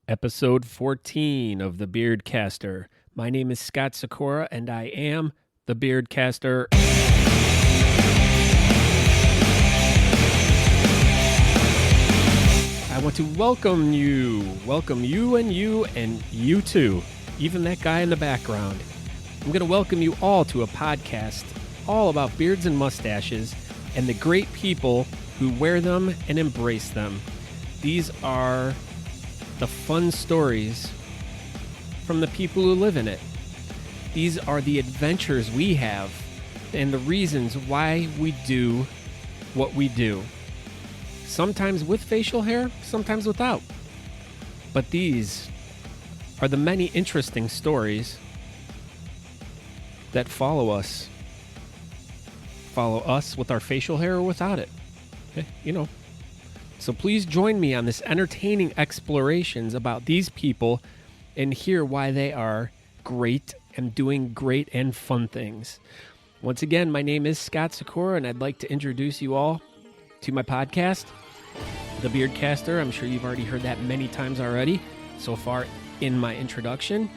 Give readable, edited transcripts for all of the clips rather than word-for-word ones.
Episode 14 of the Beardcaster. My name is Scott Sakura, and I am the Beardcaster. I want to welcome you and you too, even that guy in the background. I'm going to welcome you all to a podcast all about beards and mustaches and the great people who wear them and embrace them. These are the fun stories from the people who live in it. These are the adventures we have and the reasons why we do what we do. Sometimes with facial hair, sometimes without. But these are the many interesting stories that follow us. Follow us with our facial hair or without it. You know. So please join me on this entertaining explorations about these people and hear why they are great and doing great and fun things. Once again, my name is Scott Sakura, and I'd like to introduce you all to my podcast, The Beardcaster. I'm sure you've already heard that many times already so far in my introduction.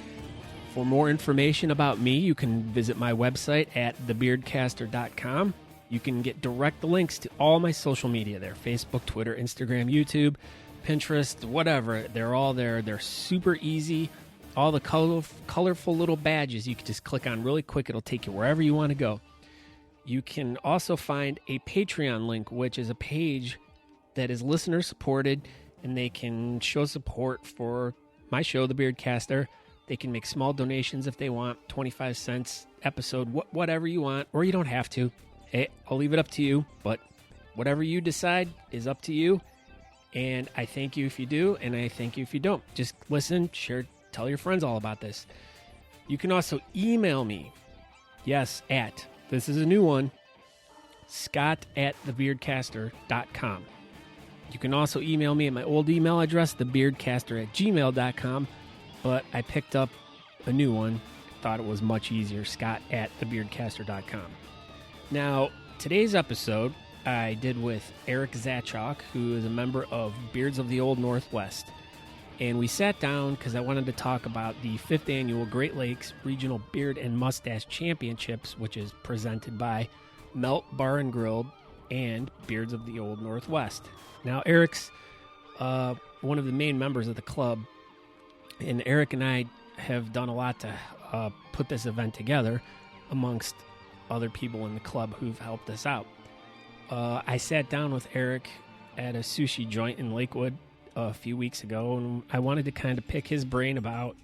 For more information about me, you can visit my website at thebeardcaster.com. You can get direct links to all my social media there. Facebook, Twitter, Instagram, YouTube, Pinterest, whatever. They're all there. They're super easy. All the colorful little badges you can just click on really quick. It'll take you wherever you want to go. You can also find a Patreon link, which is a page that is listener supported, and they can show support for my show, The Beardcaster. They can make small donations if they want, 25 cents episode, whatever you want, or you don't have to. Hey, I'll leave it up to you, but whatever you decide is up to you. And I thank you if you do, and I thank you if you don't. Just listen, share, tell your friends all about this. You can also email me. Yes, this is a new one, scott@thebeardcaster.com. You can also email me at my old email address, thebeardcaster@gmail.com, but I picked up a new one. Thought it was much easier, scott@thebeardcaster.com. Now, today's episode I did with Eric Zatchok, who is a member of Beards of the Old Northwest. And we sat down because I wanted to talk about the 5th Annual Great Lakes Regional Beard and Mustache Championships, which is presented by Melt Bar and Grill and Beards of the Old Northwest. Now, Eric's one of the main members of the club, and Eric and I have done a lot to put this event together amongst other people in the club who've helped us out. I sat down with Eric at a sushi joint in Lakewood a few weeks ago, and I wanted to kind of pick his brain about,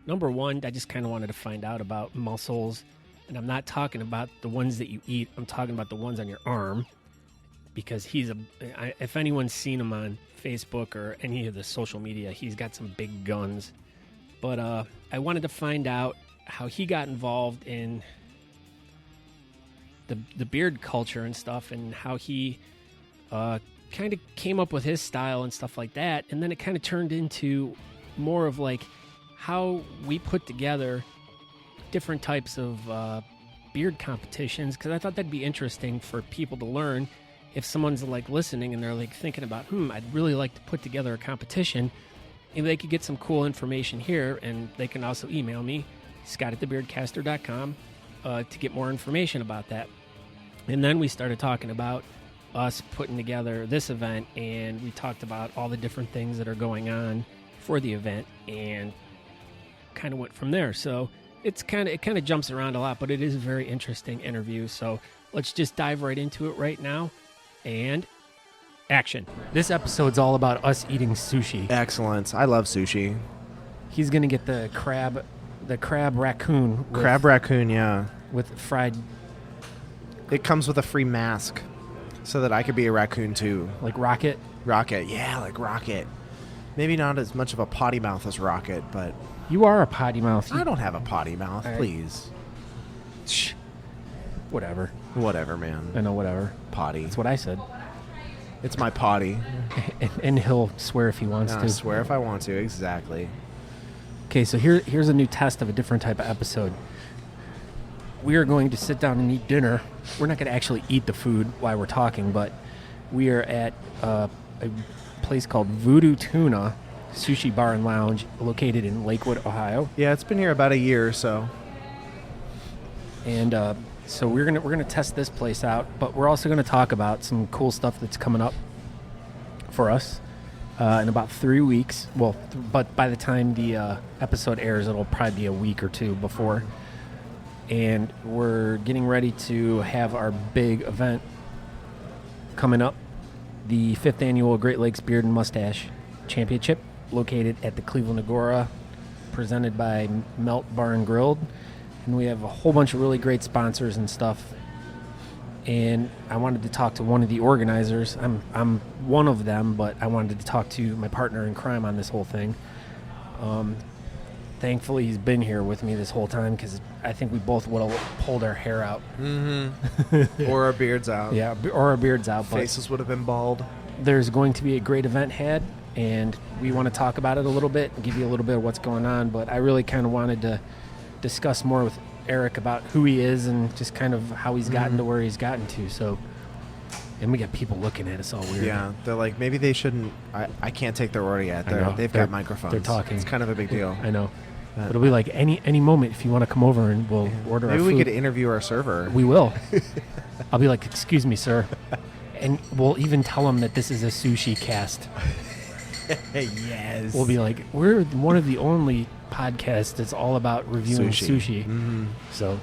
number one, I just kind of wanted to find out about mussels, and I'm not talking about the ones that you eat, I'm talking about the ones on your arm, because if anyone's seen him on Facebook or any of the social media, he's got some big guns. But I wanted to find out how he got involved in the beard culture and stuff, and how he kind of came up with his style and stuff like that. And then it kind of turned into more of like how we put together different types of beard competitions, because I thought that'd be interesting for people to learn. If someone's like listening and they're like thinking about, I'd really like to put together a competition, and they could get some cool information here, and they can also email me, scott@thebeardcaster.com, to get more information about that. And then we started talking about us putting together this event, and we talked about all the different things that are going on for the event, and kind of went from there. So it kind of jumps around a lot, but it is a very interesting interview. So let's just dive right into it right now, and action. This episode's all about us eating sushi. Excellent. I love sushi. He's gonna get the crab raccoon. Crab raccoon, yeah. With fried. It comes with a free mask, so that I could be a raccoon too. Like Rocket? Rocket, yeah, like Rocket. Maybe not as much of a potty mouth as Rocket, but... You are a potty mouth. I don't have a potty mouth, right. Please. Shh. Whatever. Whatever, man. I know, whatever. Potty. That's what I said. It's my potty. And he'll swear if he wants to. I swear if I want to, exactly. Okay, so here's a new test of a different type of episode. We are going to sit down and eat dinner. We're not going to actually eat the food while we're talking, but we are at a place called Voodoo Tuna sushi bar and lounge located in Lakewood, Ohio. Yeah, it's been here about a year or so. And so we're gonna test this place out, but we're also gonna talk about some cool stuff that's coming up for us in about 3 weeks. Well, but by the time the episode airs, it'll probably be a week or two before. And we're getting ready to have our big event coming up, the 5th annual Great Lakes Beard and Mustache Championship, located at the Cleveland Agora, presented by Melt Bar and Grilled. And we have a whole bunch of really great sponsors and stuff. And I wanted to talk to one of the organizers. I'm one of them, but I wanted to talk to my partner in crime on this whole thing. Thankfully, he's been here with me this whole time because I think we both would have pulled our hair out. Mm-hmm. Or our beards out. Yeah, or our beards out. Faces would have been bald. There's going to be a great event had, and we want to talk about it a little bit and give you a little bit of what's going on. But I really kind of wanted to discuss more with Eric about who he is and just kind of how he's gotten to where he's gotten to. So, and we got people looking at us all weird. Yeah, they're like, maybe they shouldn't. I can't take their order yet. They've got microphones. They're talking. It's kind of a big deal. I know. But it'll be like any moment if you want to come over and we'll order our food. Maybe we could interview our server. We will. I'll be like, excuse me, sir. And we'll even tell them that this is a sushi cast. Yes. We'll be like, we're one of the only podcasts that's all about reviewing sushi. Mm-hmm. So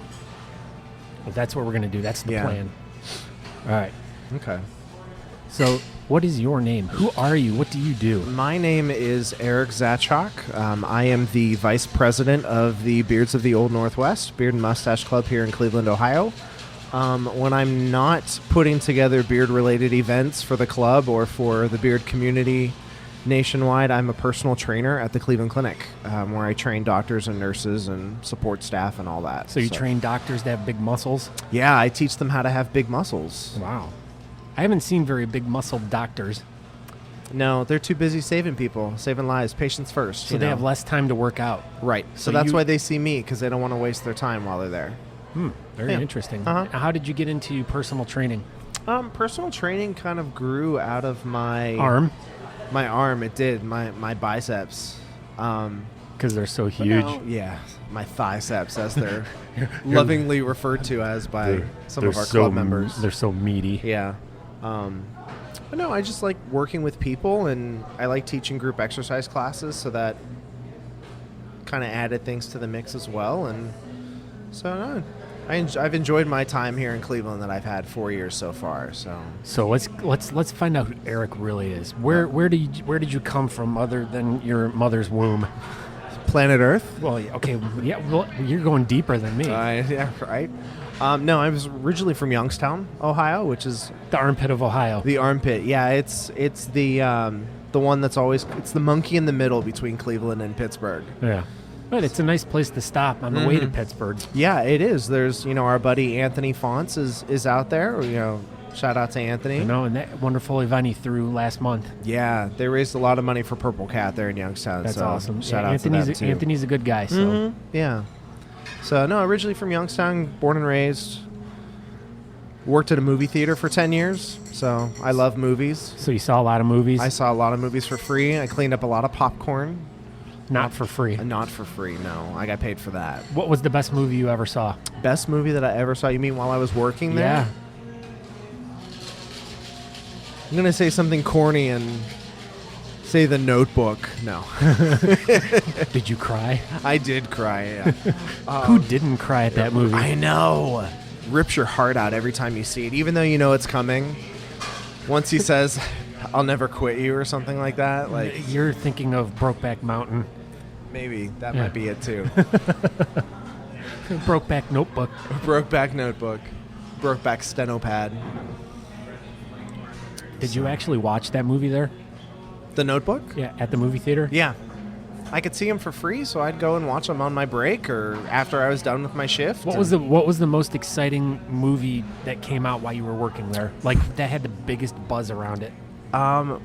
that's what we're going to do. That's the plan. All right. Okay. So what is your name? Who are you? What do you do? My name is Eric Zatchok. I am the vice president of the Beards of the Old Northwest, Beard and Mustache Club here in Cleveland, Ohio. When I'm not putting together beard-related events for the club or for the beard community nationwide, I'm a personal trainer at the Cleveland Clinic, where I train doctors and nurses and support staff and all that. So you train doctors to have big muscles? Yeah, I teach them how to have big muscles. Wow. I haven't seen very big muscled doctors. No, they're too busy saving people, saving lives, patients first. So they have less time to work out. Right. So that's why they see me, because they don't want to waste their time while they're there. Very interesting. Uh-huh. How did you get into personal training? Personal training kind of grew out of my arm. My arm, it did. My biceps. Because they're so huge. Yeah, my thiceps, as they're lovingly referred to as by some of our club members. They're so meaty. Yeah. But no, I just like working with people, and I like teaching group exercise classes, so that kind of added things to the mix as well. And so no, I've enjoyed my time here in Cleveland that I've had 4 years so far. So let's find out who Eric really is. Where did you come from other than your mother's womb? Planet Earth. Well, okay, yeah. Well, you're going deeper than me. Yeah, right. No, I was originally from Youngstown, Ohio, which is the armpit of Ohio. The armpit, yeah. It's the one that's always it's the monkey in the middle between Cleveland and Pittsburgh. Yeah. But it's a nice place to stop on the way to Pittsburgh. Yeah, it is. There's, our buddy Anthony Fonts is out there. Shout out to Anthony. And that wonderful event he threw last month. Yeah, they raised a lot of money for Purple Cat there in Youngstown. That's so awesome. Shout out Anthony's to them too. Anthony's a good guy. So yeah. So no, originally from Youngstown, born and raised. Worked at a movie theater for 10 years, so I love movies. So you saw a lot of movies? I saw a lot of movies for free. I cleaned up a lot of popcorn. Not for free. Not for free, no. I got paid for that. What was the best movie you ever saw? Best movie that I ever saw? You mean while I was working there? Yeah. I'm going to say something corny and say The Notebook. No. Did you cry? I did cry, yeah. Who didn't cry at that movie? I know. Rips your heart out every time you see it, even though you know it's coming. Once he says, I'll never quit you or something like that. Like you're thinking of Brokeback Mountain. Maybe. That might be it, too. Brokeback Notebook. Brokeback Notebook. Brokeback Stenopad. Did you actually watch that movie there? The Notebook? Yeah, at the movie theater? Yeah. I could see them for free, so I'd go and watch them on my break or after I was done with my shift. What was the most exciting movie that came out while you were working there? Like, that had the biggest buzz around it?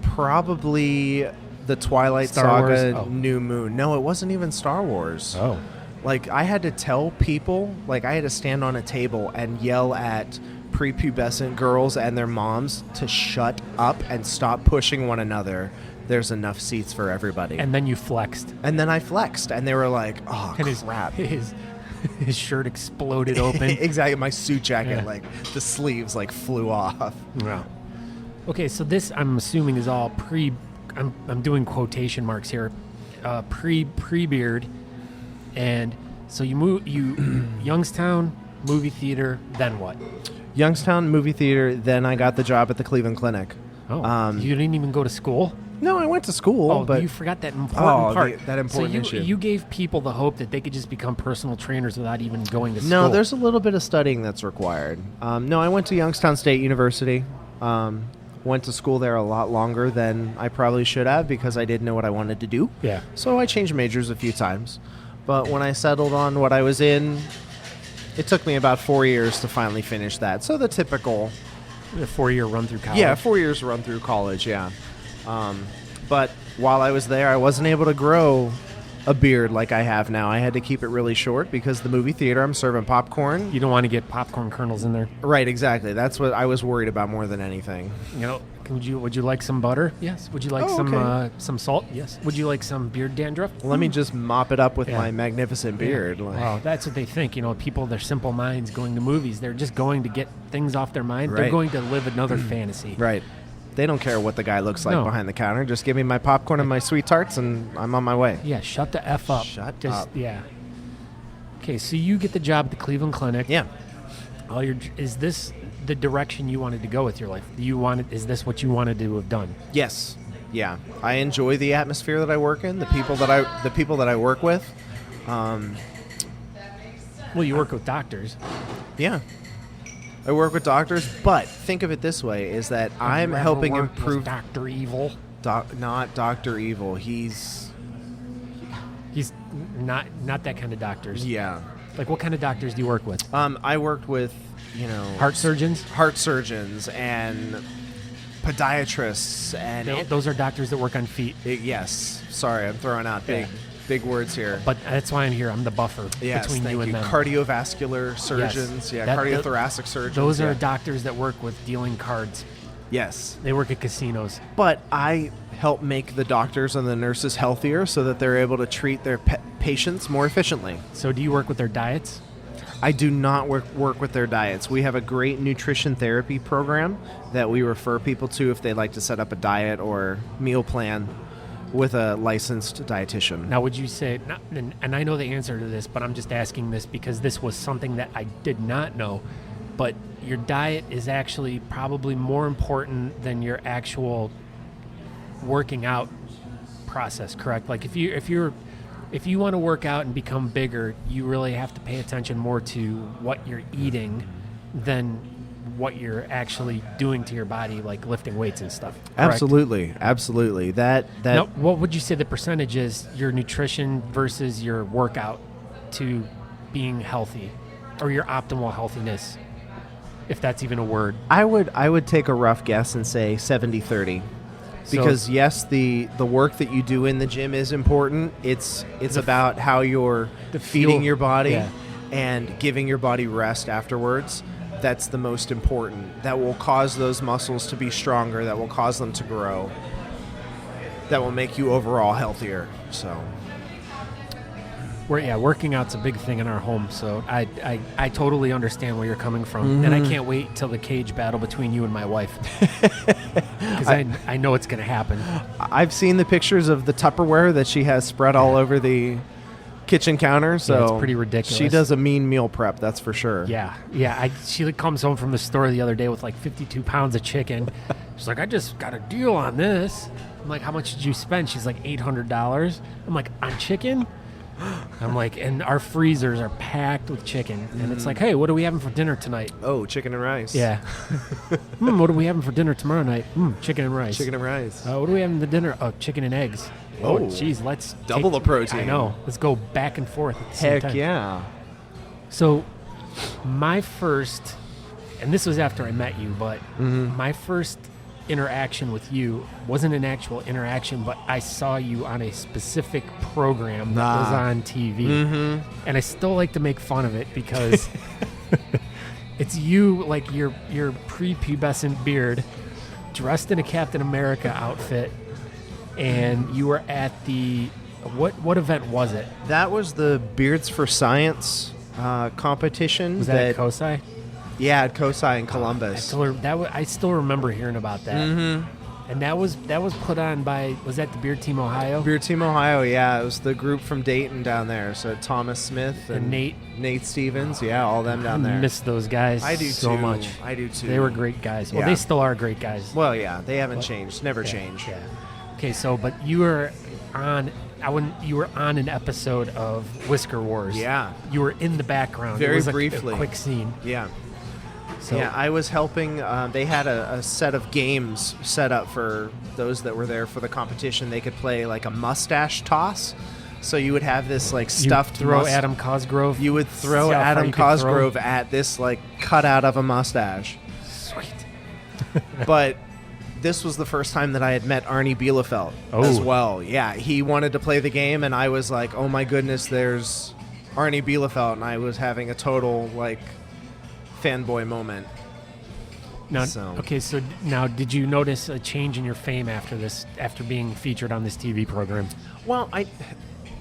Probably the Twilight Saga New Moon. No, it wasn't even Star Wars. Oh. Like, I had to tell people, like, I had to stand on a table and yell at prepubescent girls and their moms to shut up and stop pushing one another there's enough seats for everybody. And then you flexed. And then I flexed, and they were like, oh, And crap. His shirt exploded open. Exactly. My suit jacket, Yeah. like, the sleeves, like, flew off. Wow. Okay, so this, I'm assuming, is all I'm doing quotation marks here, pre-beard. And so you Youngstown, movie theater, then what? Youngstown movie theater, then I got the job at the Cleveland Clinic. Oh, you didn't even go to school? No, I went to school, Oh, but you forgot that important part. that important so issue. You gave people the hope that they could just become personal trainers without even going to school. No, there's a little bit of studying that's required. No, I went to Youngstown State University. Went to school there a lot longer than I probably should have because I didn't know what I wanted to do. Yeah. So I changed majors a few times. But when I settled on what I was in, it took me about 4 years to finally finish that. So the typical... The 4-year run through college. Yeah, 4 years run through college, yeah. But while I was there, I wasn't able to grow a beard like I have now. I had to keep it really short because the movie theater, I'm serving popcorn. You don't want to get popcorn kernels in there. Right, exactly. That's what I was worried about more than anything. You know, would you like some butter? Yes. Would you like some salt? Yes. Would you like some beard dandruff? Let me just mop it up with Yeah. my magnificent beard. Like, Wow, that's what they think. You know, people, their simple minds going to movies, they're just going to get things off their mind. They're Right. going to live another fantasy. right. They don't care what the guy looks like No. behind the counter. Just give me my popcorn and my sweet tarts, and I'm on my way. Yeah, shut the F up. Shut just, up. Yeah. Okay, so you get the job at the Cleveland Clinic. Yeah. Is this the direction you wanted to go with your life? Is this what you wanted to have done? Yes. Yeah. I enjoy the atmosphere that I work in, the people that I work with. Well, you work with doctors. Yeah. I work with doctors, but think of it this way, is that I'm Have you helping ever worked with improve... Dr. Evil. Not Dr. Evil. He's not that kind of doctors. Yeah. Like, what kind of doctors do you work with? I worked with, Heart surgeons? heart surgeons and podiatrists and... Those are doctors that work on feet. yes. Sorry, I'm throwing out Yeah. big words here. But that's why I'm here. I'm the buffer Yes, between thank you and them. Cardiovascular surgeons, cardiothoracic surgeons. Those are yeah. doctors that work with dealing cards. Yes. They work at casinos. But I help make the doctors and the nurses healthier so that they're able to treat their patients more efficiently. So do you work with their diets? I do not work with their diets. We have a great nutrition therapy program that we refer people to if they'd like to set up a diet or meal plan with a licensed dietitian. Now, would you say, and I know the answer to this, but I'm just asking this because this was something that I did not know, but your diet is actually probably more important than your actual working out process, correct? Like if you want to work out and become bigger, you really have to pay attention more to what you're eating than what you're actually doing to your body, like lifting weights and stuff. Correct? Absolutely. That Now, what would you say the percentage is, your nutrition versus your workout to being healthy, or your optimal healthiness, if that's even a word? I would take a rough guess and say 70-30. Because yes, the work that you do in the gym is important. It's about how you're feeding your body and giving your body rest afterwards. That's the most important. That will cause those muscles to be stronger. That will cause them to grow. That will make you overall healthier. So, working out's a big thing in our home. So I totally understand where you're coming from, and I can't wait till the cage battle between you and my wife, because I know it's going to happen. I've seen the pictures of the Tupperware that she has spread all over the kitchen counter, so it's pretty ridiculous. She does a mean meal prep, that's for sure. Yeah. She comes home from the store the other day with like 52 pounds of chicken. She's like, I just got a deal on this. I'm like, how much did you spend? She's like, $800. I'm like, on chicken? I'm like, and our freezers are packed with chicken. And it's like, hey, what are we having for dinner tonight? Oh, chicken and rice. Yeah. What are we having for dinner tomorrow night? Chicken and rice. Chicken and rice. What are we having for dinner? Oh, chicken and eggs. Oh, jeez, let's double the protein. I know. Let's go back and forth at the same time. Heck yeah. So my first, and this was after I met you, but my first interaction with you wasn't an actual interaction, but I saw you on a specific program that was on TV. And I still like to make fun of it because it's you, like your prepubescent beard, dressed in a Captain America outfit, and you were at the what event was it? That was the Beards for Science competition. Was that at COSI? Yeah, at COSI in Columbus. I still remember hearing about that. Mm-hmm. And that was put on by, was that the Beard Team Ohio? Beard Team Ohio, yeah. It was the group from Dayton down there. So Thomas Smith and Nate Stevens, yeah, all them down there. I miss those guys I do so too. much. I do too. They were great guys. Well, Yeah. they still are great guys. Well, yeah, they haven't changed. Never changed. Yeah. Okay, so but you were on an episode of Whisker Wars. Yeah. You were in the background. Very it was briefly. A quick scene. Yeah. So Yeah, I was helping. They had a set of games set up for those that were there for the competition. They could play like a mustache toss. So you would have this like stuffed throw Adam Cosgrove. You would throw See how far Adam you could throw? Cosgrove at this like cutout of a mustache. Sweet. But this was the first time that I had met Arnie Bielefeld as well. Yeah, he wanted to play the game, and I was like, "Oh my goodness, there's Arnie Bielefeld," and I was having a total like fanboy moment. Now, So- okay, so now did you notice a change in your fame after being featured on this TV program? Well,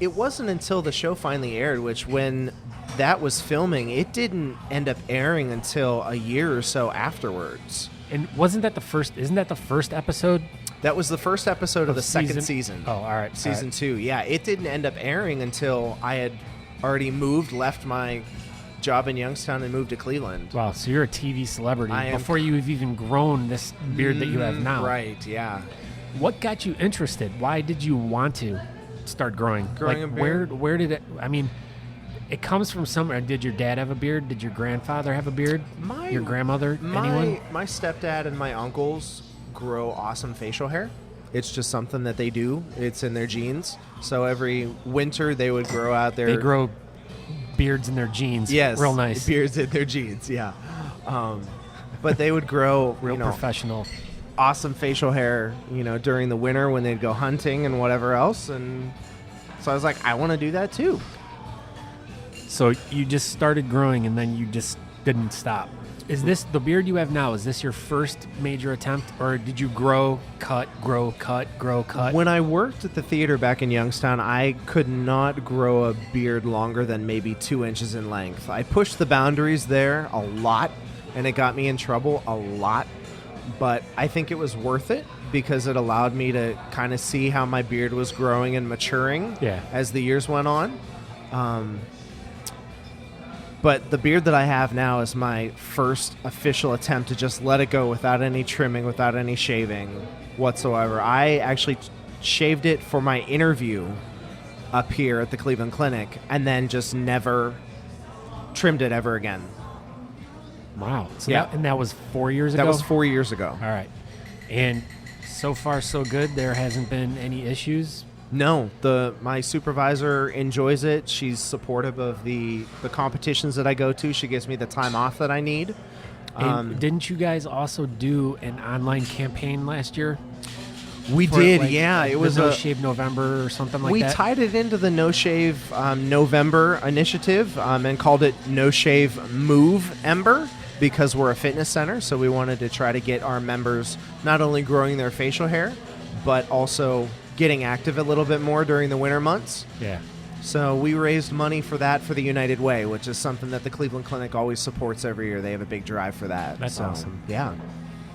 it wasn't until the show finally aired, which when that was filming, it didn't end up airing until a year or so afterwards. And isn't that the first episode? That was the first episode of the second season. Oh, all right. Season 2. Yeah, it didn't end up airing until I had already left my job in Youngstown and moved to Cleveland. Wow, so you're a TV celebrity I am- before you've even grown this beard that you have now. Right, yeah. What got you interested? Why did you want to start growing? Growing a beard? Where did it? I mean, it comes from somewhere. Did your dad have a beard? Did your grandfather have a beard? Your grandmother? Anyone? My stepdad and my uncles grow awesome facial hair. It's just something that they do. It's in their genes. So every winter they would grow out their... They grow beards in their jeans. Yes. Real nice. Beards in their jeans, yeah. But they would grow Real professional. awesome facial hair, during the winter when they'd go hunting and whatever else. And so I was like, I want to do that too. So you just started growing and then you just didn't stop. Is this the beard you have now? Is this your first major attempt, or did you grow, cut? When I worked at the theater back in Youngstown, I could not grow a beard longer than maybe 2 inches in length. I pushed the boundaries there a lot, and it got me in trouble a lot. But I think it was worth it because it allowed me to kind of see how my beard was growing and maturing as the years went on. But the beard that I have now is my first official attempt to just let it go without any trimming, without any shaving whatsoever. I actually shaved it for my interview up here at the Cleveland Clinic and then just never trimmed it ever again. Wow. So that was 4 years ago? That was 4 years ago. All right. And so far, so good? There hasn't been any issues? No, my supervisor enjoys it. She's supportive of the competitions that I go to. She gives me the time off that I need. And didn't you guys also do an online campaign last year? We did, yeah. It was No Shave November or something like that. We tied it into the No Shave November initiative and called it No Shave Move Ember because we're a fitness center. So we wanted to try to get our members not only growing their facial hair, but also getting active a little bit more during the winter months. Yeah. So we raised money for that for the United Way, which is something that the Cleveland Clinic always supports every year. They have a big drive for that. That's awesome. Yeah.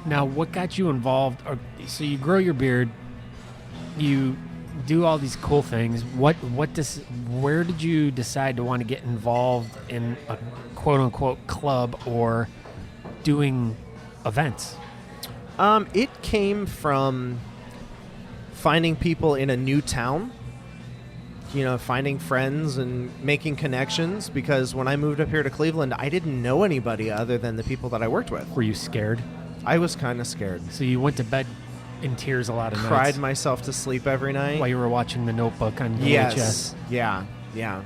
Now, what got you involved? So you grow your beard, you do all these cool things. Where did you decide to want to get involved in a quote-unquote club or doing events? It came from finding people in a new town, finding friends and making connections, because when I moved up here to Cleveland, I didn't know anybody other than the people that I worked with. Were you scared? I was kind of scared. So you went to bed in tears a lot of nights? Cried myself to sleep every night. While you were watching The Notebook on VHS? Yes. Yeah.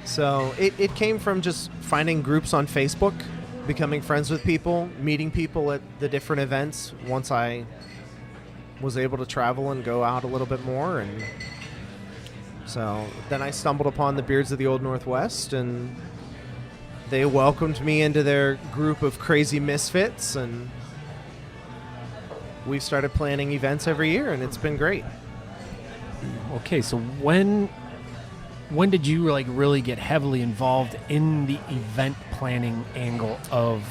So it came from just finding groups on Facebook, becoming friends with people, meeting people at the different events once I was able to travel and go out a little bit more. And so then I stumbled upon the Beards of the Old Northwest, and they welcomed me into their group of crazy misfits, and we've started planning events every year, and it's been great. Okay, so when did you like really get heavily involved in the event planning angle of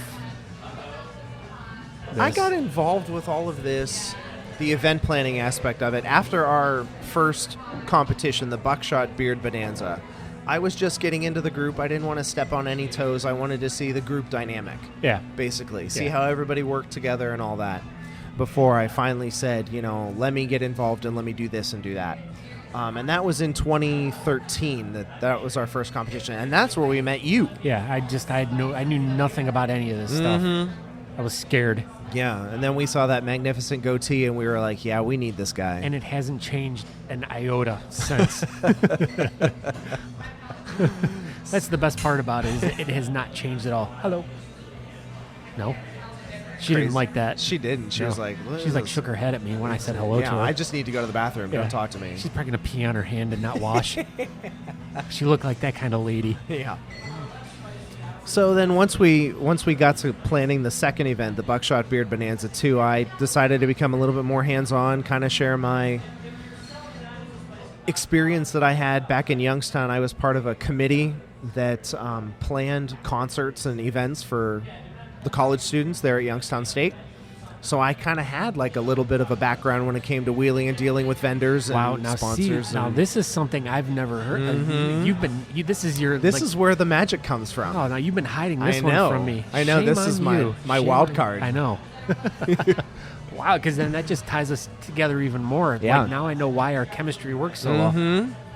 this? I got involved with all of this, the event planning aspect of it, after our first competition, the Buckshot Beard Bonanza. I was just getting into the group. I didn't want to step on any toes. I wanted to see the group dynamic. Yeah. Basically. See Yeah. how everybody worked together and all that before I finally said, let me get involved and let me do this and do that. And that was in 2013. That was our first competition. And that's where we met you. Yeah, I knew nothing about any of this stuff. I was scared. Yeah. And then we saw that magnificent goatee and we were like, yeah, we need this guy. And it hasn't changed an iota since. That's the best part about it, is it has not changed at all. Hello. No. She didn't like that. She didn't. She No. was like, what She's is like this? shook her head at me when I said hello to Yeah, her. I just need to go to the bathroom. Yeah. Don't talk to me. She's probably going to pee on her hand and not wash. She looked like that kind of lady. Yeah. So then once we got to planning the second event, the Buckshot Beard Bonanza 2, I decided to become a little bit more hands-on, kind of share my experience that I had back in Youngstown. I was part of a committee that planned concerts and events for the college students there at Youngstown State. So I kind of had like a little bit of a background when it came to wheeling and dealing with vendors and sponsors. Now this is something I've never heard. This is where the magic comes from. Oh, now you've been hiding this I one know. from me. I know. Shame This on is you. my Shame wild on card. I know. Wow, because then that just ties us together even more. Yeah. Like, now I know why our chemistry works so well.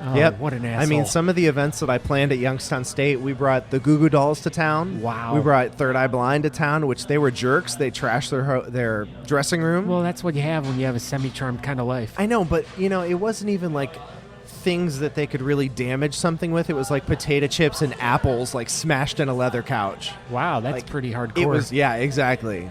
Oh, Yep. what an asshole. I mean, some of the events that I planned at Youngstown State, we brought the Goo Goo Dolls to town. Wow. We brought Third Eye Blind to town, which they were jerks. They trashed their dressing room. Well, that's what you have when you have a semi-charmed kind of life. I know, but, it wasn't even like things that they could really damage something with. It was like potato chips and apples like smashed in a leather couch. Wow, that's Like, pretty hardcore. It was, yeah, exactly.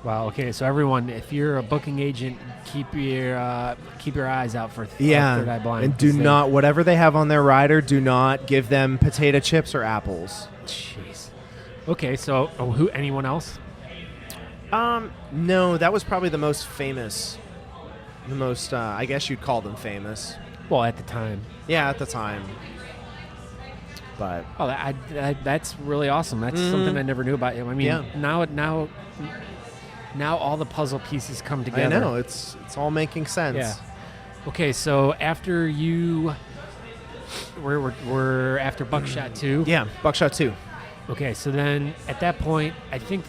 Wow. Okay, so everyone, if you're a booking agent, keep your eyes out for Third Eye Blind. And do not, whatever they have on their rider, do not give them potato chips or apples. Jeez. Okay, so anyone else? No, that was probably the most famous. The most, I guess you'd call them famous. Well, at the time. Yeah, at the time. But Oh, that's really awesome. That's something I never knew about him. I mean, Yeah. now all the puzzle pieces come together. I know it's all making sense. Yeah. Okay, so after we're after Buckshot 2. Yeah, Buckshot 2. Okay, so then at that point, I think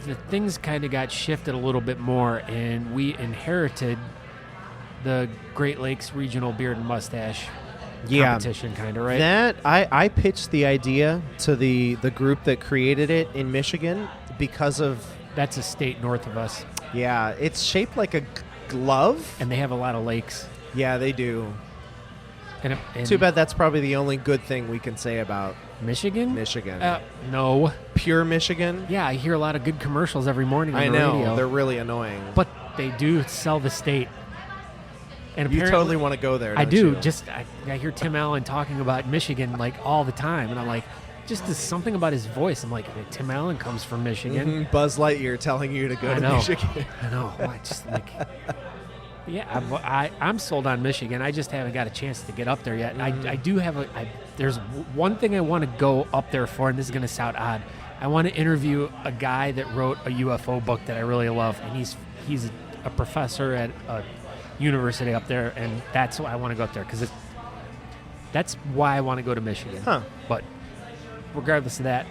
the things kind of got shifted a little bit more, and we inherited the Great Lakes Regional Beard and Mustache competition, kind of, right? That I pitched the idea to the group that created it in Michigan because of That's a state north of us, it's shaped like a glove. and they have a lot of lakes. Yeah, they do. And Too bad that's probably the only good thing we can say about Michigan? Michigan. No. Pure Michigan. Yeah, I hear a lot of good commercials every morning on I the know. radio. They're really annoying. But they do sell the state. And You apparently, totally want to go there, I don't do. you? I hear Tim Allen talking about Michigan like all the time, and I'm like, just there's something about his voice. I'm like, Tim Allen comes from Michigan. Mhm. Buzz Lightyear telling you to go I to know. Michigan. I know. I just like, yeah, I'm sold on Michigan. I just haven't got a chance to get up there yet. I do have there's one thing I want to go up there for, and this is going to sound odd. I want to interview a guy that wrote a UFO book that I really love, and he's a professor at a university up there, and that's why I want to go up there, because that's why I want to go to Michigan. Huh. But regardless of that,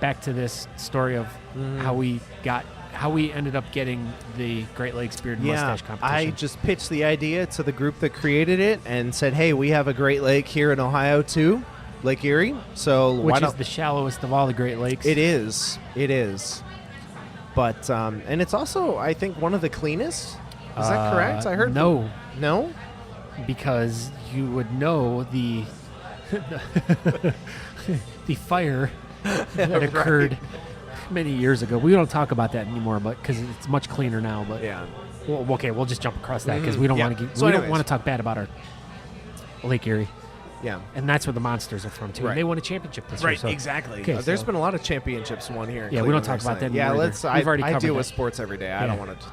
back to this story of how we ended up getting the Great Lakes Beard and Mustache competition. I just pitched the idea to the group that created it and said, hey, we have a Great Lake here in Ohio too, Lake Erie. So why which is don't the shallowest of all the Great Lakes. It is. But and it's also, I think, one of the cleanest. Is that correct? I heard no, no, because you would know the the fire that occurred many years ago. We don't talk about that anymore, but because it's much cleaner now. But yeah. well, okay, we'll just jump across that because we don't Yeah. want to So we don't anyways. want to talk bad about our Lake Erie. Yeah. And that's where the Monsters are from, too. Right. And they won a championship this year. So. exactly. Okay, there's so- been a lot of championships won here in Yeah, we don't Cleveland talk about recently. that Yeah, anymore let's. either. We've already I covered deal that. with sports every day. I don't want to.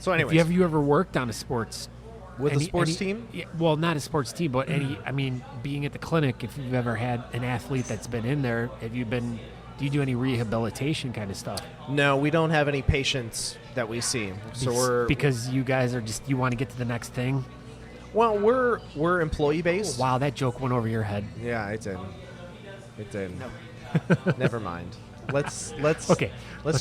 So, anyways. Have you ever worked on a sports... With a sports team? Yeah, well, not a sports team, but being at the clinic, if you've ever had an athlete that's been in there, do you do any rehabilitation kind of stuff? No, we don't have any patients that we see. So because you guys are you want to get to the next thing? Well, we're employee based. Oh, wow, that joke went over your head. Yeah, it did. It did. No. Never mind. Let's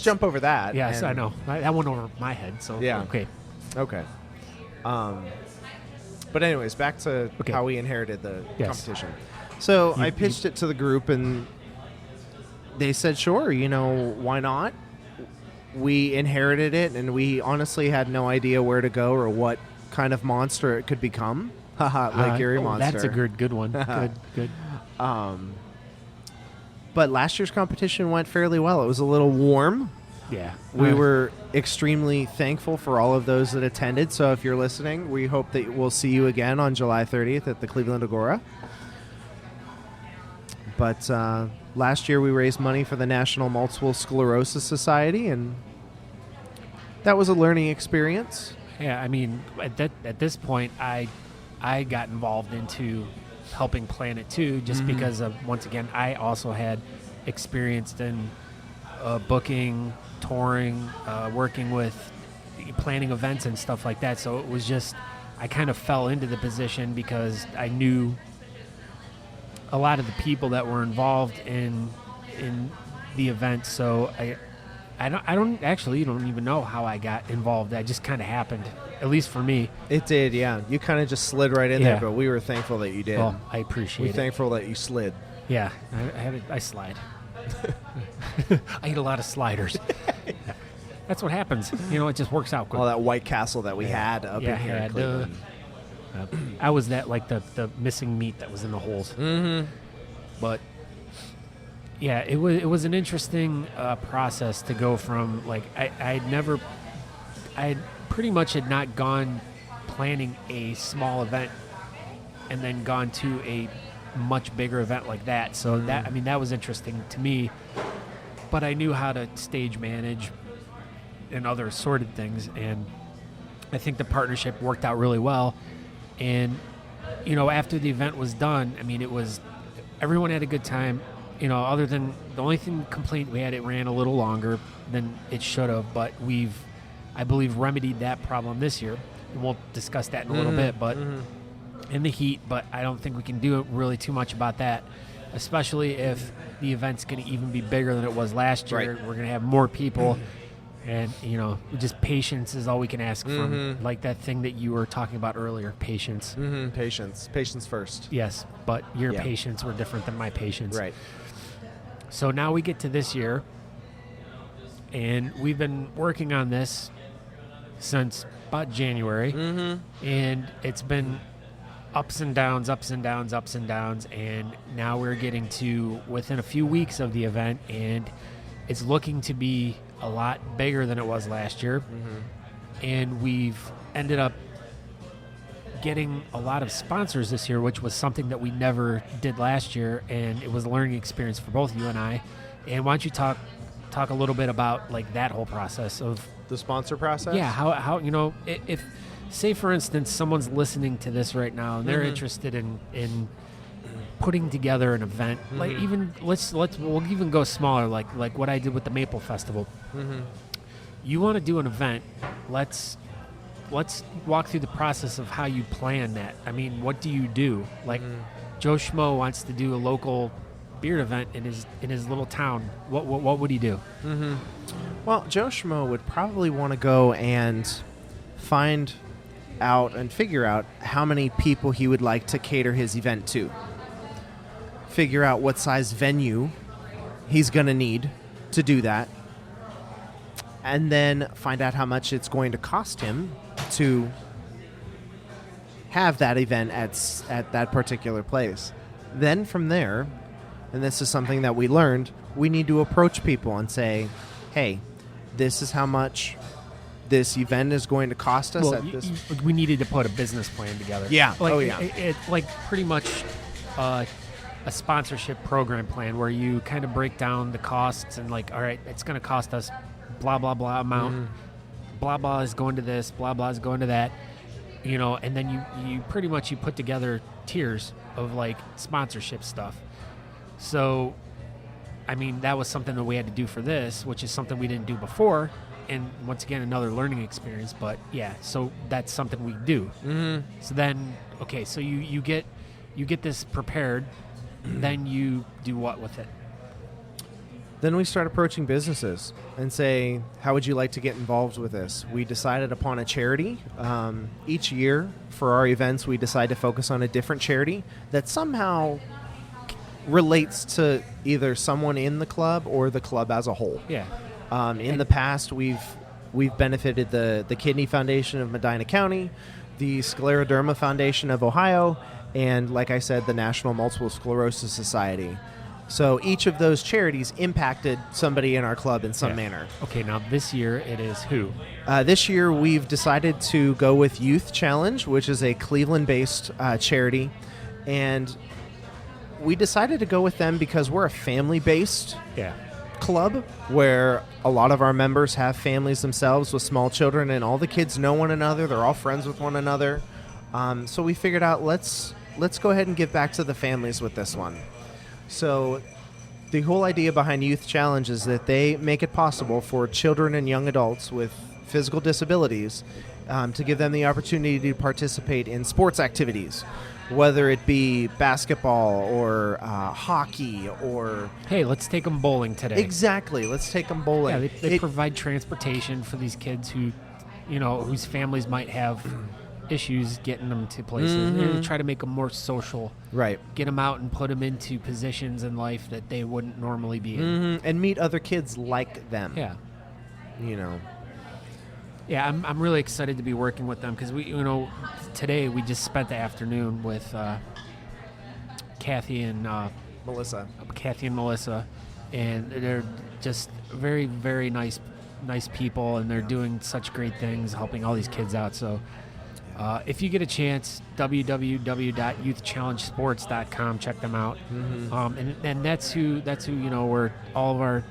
jump over that. Yes, I know. That went over my head, so yeah. Okay. But anyways, back to how we inherited the Yes. competition. So I pitched it to the group, and they said, sure, why not? We inherited it, and we honestly had no idea where to go or what kind of monster it could become. Haha, like Gary Monster. That's a good one. Good. But last year's competition went fairly well. It was a little warm. Yeah. We were extremely thankful for all of those that attended. So if you're listening, we hope that we'll see you again on July 30th at the Cleveland Agora. But last year we raised money for the National Multiple Sclerosis Society, and that was a learning experience. Yeah, I mean, at this point, I got involved into helping plan it too, just because of, once again, I also had experienced in booking, touring, working with planning events and stuff like that. So it was just, I kind of fell into the position because I knew a lot of the people that were involved in the event. So I don't even know how I got involved. That just kind of happened, at least for me. It did, yeah. You kind of just slid right in there, but we were thankful that you did. Well, I appreciate it. We're thankful that you slid. Yeah, I slide. I eat a lot of sliders. That's what happens. It just works out good. All that White Castle that we had up in here in Cleveland. I was that, like, the missing meat that was in the holes. Mm-hmm. But yeah, it was an interesting process to go from, like, I pretty much had not gone planning a small event and then gone to a much bigger event like that. So that was interesting to me. But I knew how to stage manage and other sorted things, and I think the partnership worked out really well. And after the event was done, I mean, everyone had a good time. Other than the only complaint we had, it ran a little longer than it should have, but I believe, remedied that problem this year, and we'll discuss that in a little bit. But in the heat, but I don't think we can do really too much about that, especially if the event's going to even be bigger than it was last year. Right. We're going to have more people, and just patience is all we can ask from, like that thing that you were talking about earlier. Patience. Patience first. Yes, but your patience were different than my patience. Right. So now we get to this year, and we've been working on this since about January, and it's been ups and downs, and now we're getting to within a few weeks of the event, and it's looking to be a lot bigger than it was last year. And we've ended up getting a lot of sponsors this year, which was something that we never did last year, and it was a learning experience for both you and I. And why don't you talk a little bit about, like, that whole process of the sponsor process? Yeah, how if say, for instance, someone's listening to this right now and they're interested in putting together an event, like, even we'll even go smaller, like what I did with the Maple Festival. You want to do an event, let's walk through the process of how you plan that. I mean, what do you do? Like, Joe Schmo wants to do a local beard event in his little town. What would he do? Well, Joe Schmo would probably want to go and find out and figure out how many people he would like to cater his event to. Figure out what size venue he's going to need to do that. And then find out how much it's going to cost him to have that event at that particular place. Then from there, and this is something that we learned, we need to approach people and say, hey, this is how much this event is going to cost us. We needed to put a business plan together. Yeah. Like, it, like, pretty much a sponsorship program plan where you kind of break down the costs and like, all right, it's going to cost us blah, blah, blah amount. Blah, blah is going to this, blah, blah is going to that, and then you pretty much you put together tiers of like sponsorship stuff. So, I mean, that was something that we had to do for this, which is something we didn't do before. And once again, another learning experience. But yeah, so that's something we do. So then, okay, so you get this prepared. Then you do what with it? Then we start approaching businesses and say, how would you like to get involved with this? We decided upon a charity. Each year for our events, we decide to focus on a different charity that somehow relates to either someone in the club or the club as a whole. Yeah. In the past, we've benefited the Kidney Foundation of Medina County, the Scleroderma Foundation of Ohio, and like I said, the National Multiple Sclerosis Society. So each of those charities impacted somebody in our club in some manner. Okay, now this year it is who? This year we've decided to go with Youth Challenge, which is a Cleveland-based charity. And we decided to go with them because we're a family-based club where a lot of our members have families themselves with small children, and all the kids know one another. They're all friends with one another. So we figured out let's go ahead and give back to the families with this one. So the whole idea behind Youth Challenge is that they make it possible for children and young adults with physical disabilities to give them the opportunity to participate in sports activities, whether it be basketball or hockey or... Hey, let's take them bowling today. Exactly. Let's take them bowling. Yeah, they provide transportation for these kids who, whose families might have issues getting them to places. They try to make them more social. Right. Get them out and put them into positions in life that they wouldn't normally be in. And meet other kids like them. Yeah. Yeah, I'm really excited to be working with them because today we just spent the afternoon with Kathy and Melissa, and they're just very, very nice people, and they're doing such great things, helping all these kids out. So if you get a chance, www.youthchallengesports.com, check them out. And that's who where all of our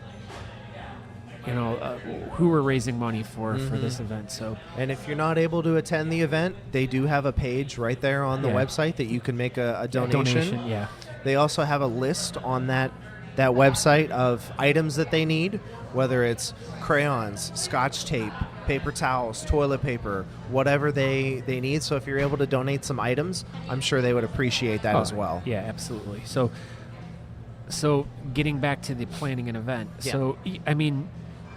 who we're raising money for this event. So, and if you're not able to attend the event, they do have a page right there on the website that you can make a donation. Yeah. They also have a list on that website of items that they need, whether it's crayons, scotch tape, paper towels, toilet paper, whatever they need. So if you're able to donate some items, I'm sure they would appreciate that as well. Yeah, absolutely. So getting back to the planning an event. Yeah. So, I mean,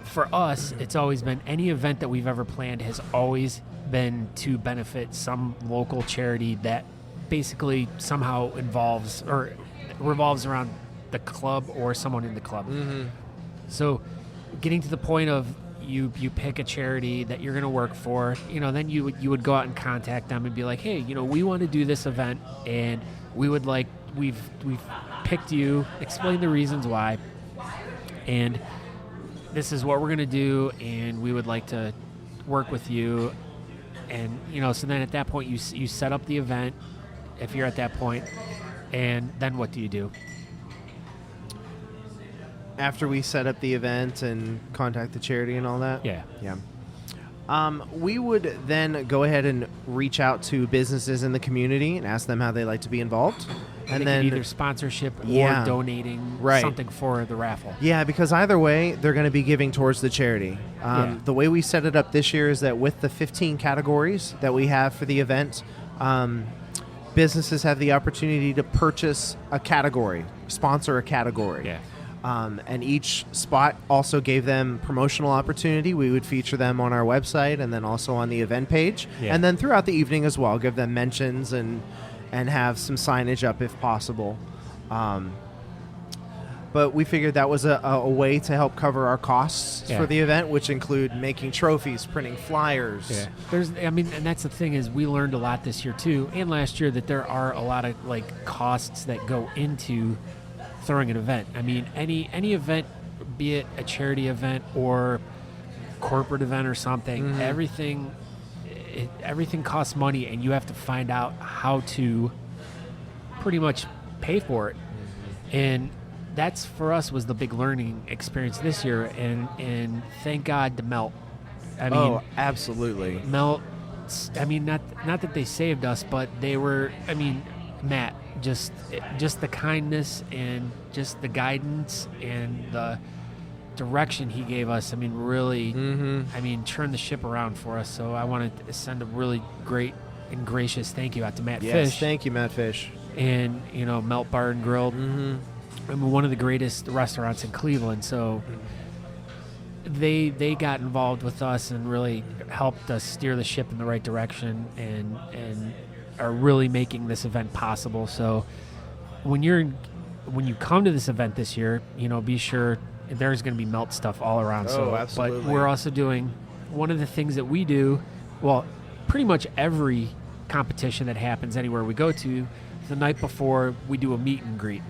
for us, it's always been any event that we've ever planned has always been to benefit some local charity that basically somehow involves or revolves around the club or someone in the club. So getting to the point of you pick a charity that you're going to work for, then you would go out and contact them and be like, hey, we want to do this event, and we've picked you, explain the reasons why, and this is what we're going to do, and we would like to work with you. And so then at that point you set up the event if you're at that point, and then what do you do? After we set up the event and contact the charity and all that? Yeah. We would then go ahead and reach out to businesses in the community and ask them how they'd like to be involved. And then either sponsorship or donating something for the raffle. Yeah, because either way, they're going to be giving towards the charity. The way we set it up this year is that with the 15 categories that we have for the event, businesses have the opportunity to purchase a category, sponsor a category. Yeah. And each spot also gave them promotional opportunity. We would feature them on our website and then also on the event page. Yeah. And then throughout the evening as well, give them mentions and have some signage up if possible. But we figured that was a way to help cover our costs for the event, which include making trophies, printing flyers. Yeah. And that's the thing is we learned a lot this year too, and last year, that there are a lot of costs that go into throwing an event. I mean, any event, be it a charity event or corporate event or something, everything costs money, and you have to find out how to pretty much pay for it. And that's for us was the big learning experience this year. And thank God to Melt. I mean, absolutely. Melt. I mean, not that they saved us, but they were. I mean, Matt, just the kindness and just the guidance and the direction he gave us. I mean, really. I mean, turned the ship around for us. So I wanted to send a really great and gracious thank you out to Matt Yes, Fish. thank you, Matt Fish. And Melt Bar and Grilled. I mean, one of the greatest restaurants in Cleveland. So they got involved with us and really helped us steer the ship in the right direction and are really making this event possible. So when you come to this event this year, be sure there's going to be Melt stuff all around. So, absolutely. But we're also doing one of the things that we do. Well, pretty much every competition that happens anywhere we go to, the night before we do a meet and greet.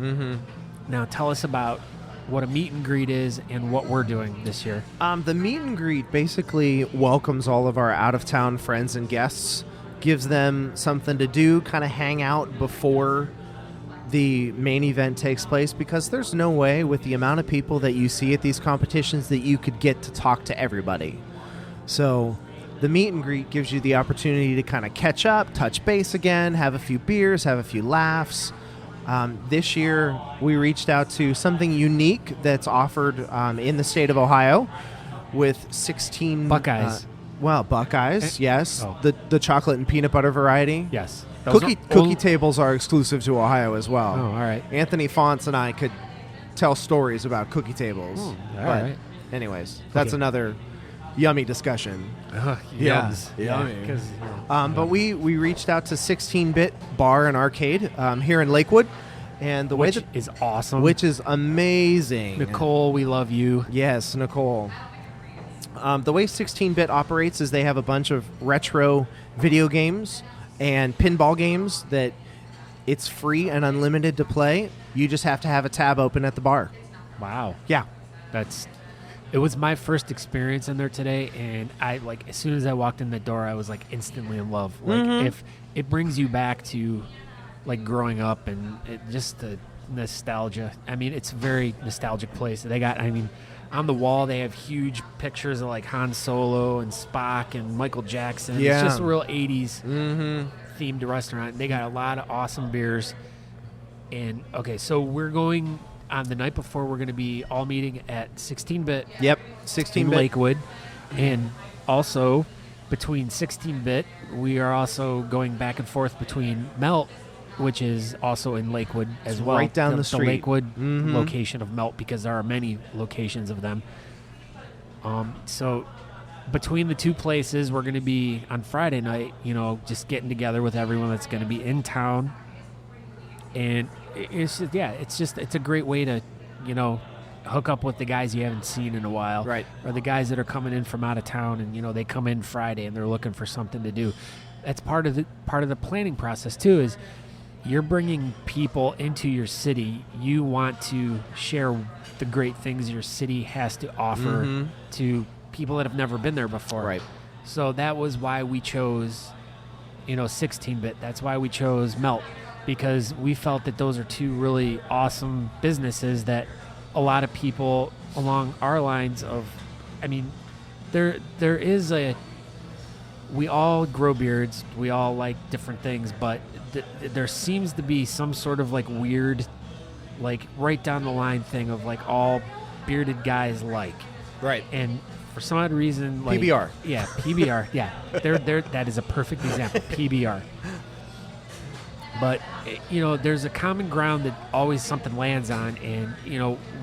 Now tell us about what a meet and greet is and what we're doing this year. The meet and greet basically welcomes all of our out-of-town friends and guests, gives them something to do, kind of hang out before the main event takes place, because there's no way with the amount of people that you see at these competitions that you could get to talk to everybody. So the meet and greet gives you the opportunity to kind of catch up, touch base again, have a few beers, have a few laughs. This year, we reached out to something unique that's offered in the state of Ohio with 16... Buckeyes. Buckeyes, yes. Oh. The chocolate and peanut butter variety. Yes. Cookie tables are exclusive to Ohio as well. Oh, all right. Anthony Fonts and I could tell stories about cookie tables. All but right. anyways, that's Okay. another yummy discussion. Yums. Yummy. Yeah, But we reached out to 16-bit Bar and Arcade here in Lakewood, and the way which that is awesome. which is amazing. Nicole, we love you. Yes, Nicole. The way 16-bit operates is they have a bunch of retro video games and pinball games that it's free and unlimited to play. You just have to have a tab open at the bar. Wow. Yeah. It was my first experience in there today, and I as soon as I walked in the door, I was instantly in love. If it brings you back to growing up and just the nostalgia. I mean, it's a very nostalgic place. They got, on the wall they have huge pictures of Han Solo and Spock and Michael Jackson. Yeah. It's just a real 80s themed restaurant. They got a lot of awesome beers. And okay, so we're going on the night before. We're going to be all meeting at 16-bit. Yep, In 16-bit. Lakewood. And also between 16-bit, we are also going back and forth between Melt, which is also in Lakewood as well. Right down the street. The Lakewood location of Melt, because there are many locations of them. So between the two places, we're going to be on Friday night, just getting together with everyone that's going to be in town. And it's a great way to, hook up with the guys you haven't seen in a while. Right. Or the guys that are coming in from out of town and, they come in Friday and they're looking for something to do. That's part of the planning process too, is you're bringing people into your city. You want to share the great things your city has to offer to people that have never been there before. Right. So that was why we chose, 16-bit. That's why we chose Melt, because we felt that those are two really awesome businesses that a lot of people along our lines of, there is we all grow beards, we all like different things, but there seems to be some sort of weird, right down the line thing of all bearded guys like. Right. And for some odd reason, PBR. Yeah, PBR. Yeah, that is a perfect example. PBR. But there's a common ground that always something lands on, and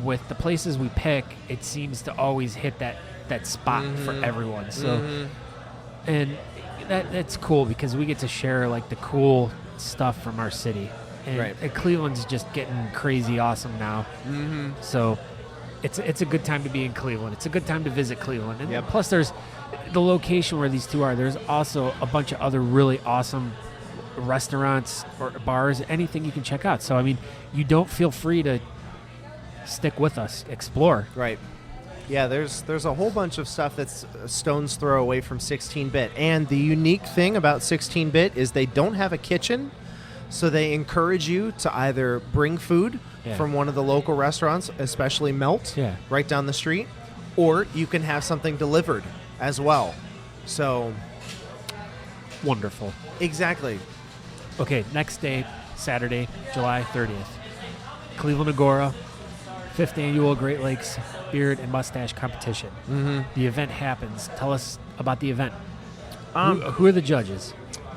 with the places we pick, it seems to always hit that spot for everyone. So, and that's cool because we get to share the cool stuff from our city, and Cleveland's just getting crazy awesome now. So it's a good time to be in Cleveland. It's a good time to visit Cleveland, and plus there's the location where these two are. There's also a bunch of other really awesome restaurants or bars, anything you can check out. So you don't feel free to stick with us, explore. Right. Yeah, there's a whole bunch of stuff that's a stone's throw away from 16-bit. And the unique thing about 16-bit is they don't have a kitchen. So they encourage you to either bring food Yeah. from one of the local restaurants, especially Melt, Yeah. right down the street, or you can have something delivered as well. So, Wonderful. exactly. Okay, next day, Saturday, July 30th. Cleveland Agora, 5th annual Great Lakes Beard and Mustache Competition. Mm-hmm. The event happens. Tell us about the event. Who are the judges?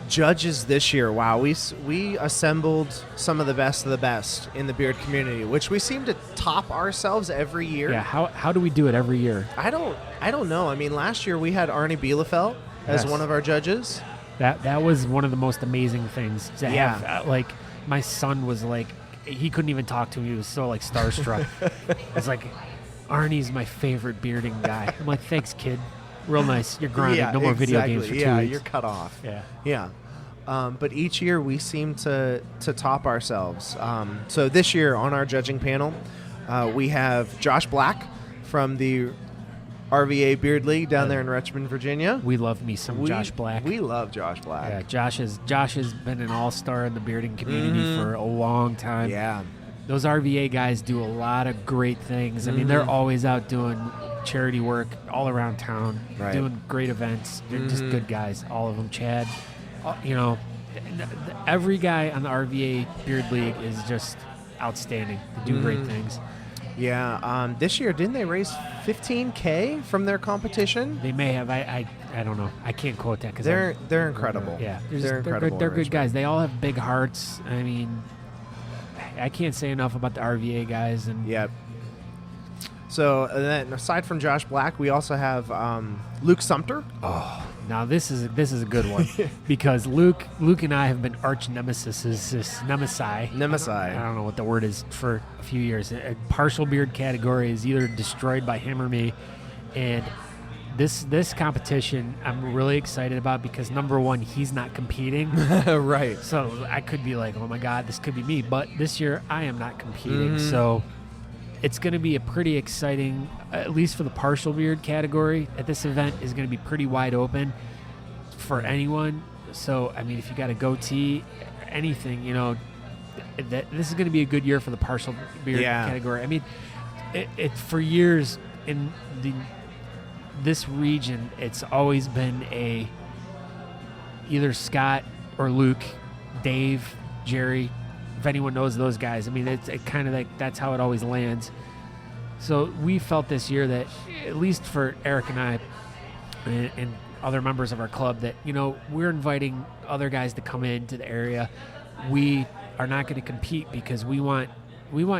Judges this year, wow, we assembled some of the best in the beard community, which we seem to top ourselves every year. Yeah, how do we do it every year? I don't know. I mean, last year we had Arnie Bielefeld as Yes. one of our judges. That was one of the most amazing things to Yeah. have. Like, my son was like, he couldn't even talk to me. He was so like starstruck. It's like, Arnie's my favorite bearding guy. I'm like, thanks, kid. Real nice. You're grounded. Yeah, no more video exactly. games for 2 Yeah, weeks. you're cut off. Yeah. Yeah. But each year we seem to top ourselves. So this year on our judging panel, we have Josh Black from the RVA Beard League down there in Richmond, Virginia. We love me some Josh Black. We love Josh Black. Yeah, Josh has been an all-star in the bearding community for a long time. Yeah. Those RVA guys do a lot of great things. I mean, they're always out doing charity work all around town, Right. doing great events. They're just good guys, all of them. Chad, every guy on the RVA Beard League is just outstanding. They do great things. Yeah. This year, didn't they raise $15K from their competition? They may have. I don't know. I can't quote that because They're incredible. Yeah, They're incredible. They're in good Richmond. guys. They all have big hearts. I mean, I can't say enough about the RVA guys. And Yep. So then, aside from Josh Black, we also have Luke Sumter. now this is a good one because Luke and I have been arch nemesis. Nemesi. I don't know what the word is for a few years. A partial beard category is either destroyed by him or me, and this competition I'm really excited about because number one, he's not competing. Right. So I could be like, oh my God, this could be me. But this year I am not competing. So it's going to be a pretty exciting, at least for the partial beard category at this event, is going to be pretty wide open for anyone. So, I mean, if you got a goatee, anything, this is going to be a good year for the partial beard category. I mean, it for years in this region, it's always been either Scott or Luke, Dave, Jerry, if anyone knows those guys. I mean, it's kind of like that's how it always lands. So we felt this year that, at least for Eric and I and other members of our club, that, we're inviting other guys to come into the area. We are not going to compete because we want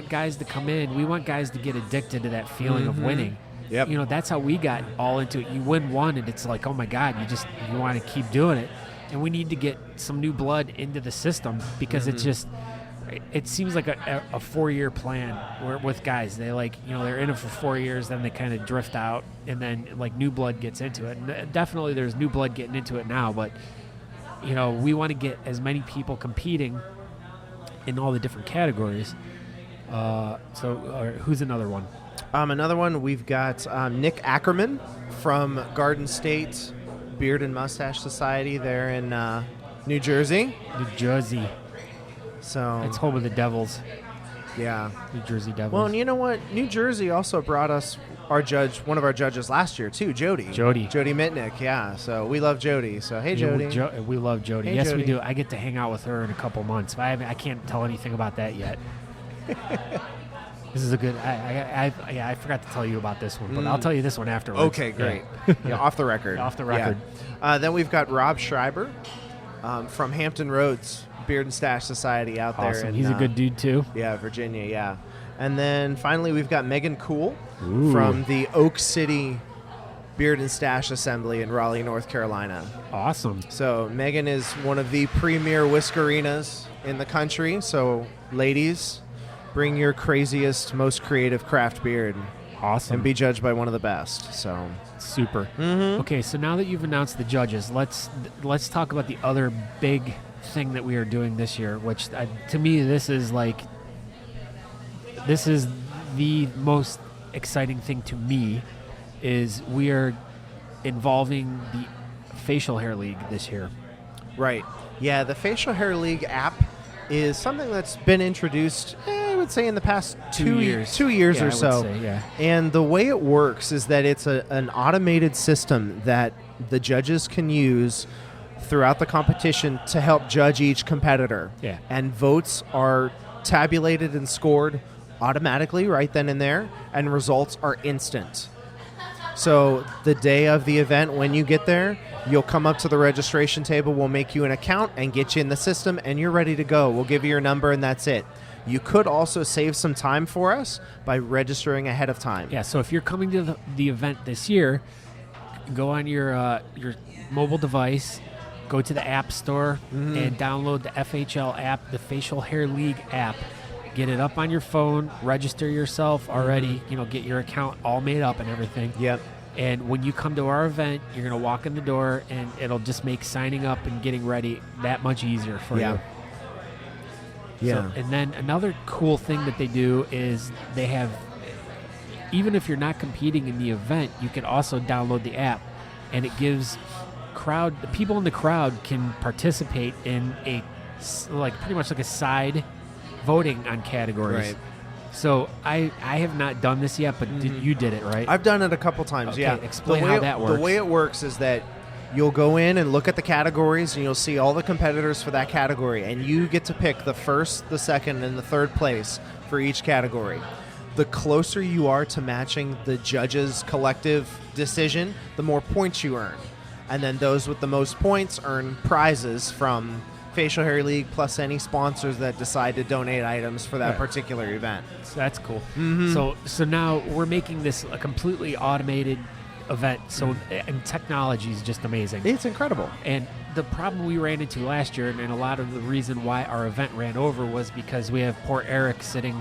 guys to come in. We want guys to get addicted to that feeling of winning. Yep. That's how we got all into it. You win one and it's like, oh my God, you want to keep doing it. And we need to get some new blood into the system because it's just, it seems like a 4-year plan with guys. They they're in it for 4 years, then they kind of drift out, and then new blood gets into it. And definitely there's new blood getting into it now, but we want to get as many people competing in all the different categories. So who's another one? Another one, we've got Nick Ackerman from Garden State Beard and Mustache Society there in New Jersey. New Jersey. So It's home of the Devils. Yeah. New Jersey Devils. Well, and you know what? New Jersey also brought us one of our judges last year too, Jody Mitnick. Yeah. So we love Jody. So hey, Jody. We love Jody. Hey, Yes, Jody. we do. I get to hang out with her in a couple months. But I can't tell anything about that yet. This is a good. I forgot to tell you about this one, but I'll tell you this one afterwards. Okay, great. Yeah, off the record. Off the record. Yeah. Then we've got Rob Schreiber from Hampton Roads Beard and Stash Society out there. Awesome. In, He's a good dude too. Yeah, Virginia. Yeah. And then finally we've got Megan Cool Ooh. from the Oak City Beard and Stash Assembly in Raleigh, North Carolina. Awesome. So Megan is one of the premier whiskerinas in the country. So ladies, bring your craziest, most creative craft beard Awesome. and be judged by one of the best. So Super. Mm-hmm. Okay, so now that you've announced the judges, let's talk about the other big thing that we are doing this year, which to me this is the most exciting thing to me, is we are involving the Facial Hair League this year. right. Yeah, the Facial Hair League app is something that's been introduced, I would say, in the past 2 years. 2 years Yeah, or I would so. say, yeah. And the way it works is that it's an automated system that the judges can use throughout the competition to help judge each competitor. Yeah. And votes are tabulated and scored automatically right then and there, and results are instant. So the day of the event, when you get there, you'll come up to the registration table, we'll make you an account and get you in the system, and you're ready to go. We'll give you your number, and that's it. You could also save some time for us by registering ahead of time. Yeah, so if you're coming to the event this year, go on your mobile device, go to the App Store, and download the FHL app, the Facial Hair League app. Get it up on your phone, register yourself already, get your account all made up and everything. Yep. And when you come to our event, you're going to walk in the door, and it'll just make signing up and getting ready that much easier for you. Yeah. So, and then another cool thing that they do is they have, even if you're not competing in the event, you can also download the app, and it gives the people in the crowd can participate in pretty much like a side voting on categories. Right. So I have not done this yet, but you did it, right? I've done it a couple times, Okay, yeah. explain how that works. The way it works is that you'll go in and look at the categories, and you'll see all the competitors for that category, and you get to pick the first, the second, and the third place for each category. The closer you are to matching the judges' collective decision, the more points you earn. And then those with the most points earn prizes from Facial Hair League plus any sponsors that decide to donate items for that particular event. So that's cool. So now we're making this a completely automated event. So and technology is just amazing. It's incredible. And the problem we ran into last year, and a lot of the reason why our event ran over, was because we have poor Eric sitting